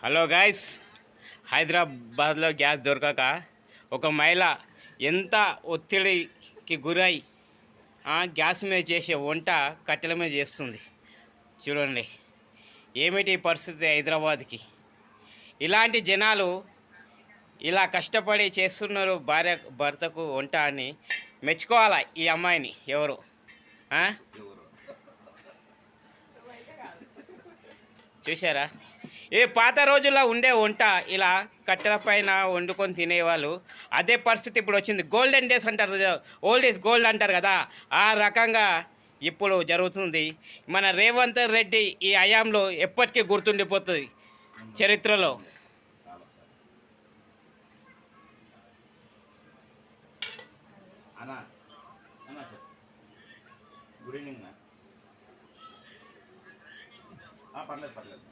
Hello guys, హైదరాబాద్లో gas దొరకక ఒక మహిళ ఎంత ఒత్తిడికి గురై గ్యాస్ మీద చేసే వంట కట్టెల మీద చేస్తుంది. చూడండి ఏమిటి పరిస్థితి హైదరాబాద్కి. ఇలాంటి జనాలు ఇలా కష్టపడి చేస్తున్నారు భార్య భర్తకు వంట అని మెచ్చుకోవాలా ఈ అమ్మాయిని. ఎవరు చూసారా? ఏ పాత రోజుల్లో ఉండే వంట ఇలా కట్టెల పైన వండుకొని తినేవాళ్ళు. అదే పరిస్థితి ఇప్పుడు వచ్చింది. గోల్డెన్ డేస్ అంటారు, ఓల్డ్ ఈజ్ గోల్డ్ అంటారు కదా, ఆ రకంగా ఇప్పుడు జరుగుతుంది. మన రేవంత్ రెడ్డి ఈ హయాంలో ఎప్పటికీ గుర్తుండిపోతుంది చరిత్రలో. Good evening. పర్లేదు పర్లేదు.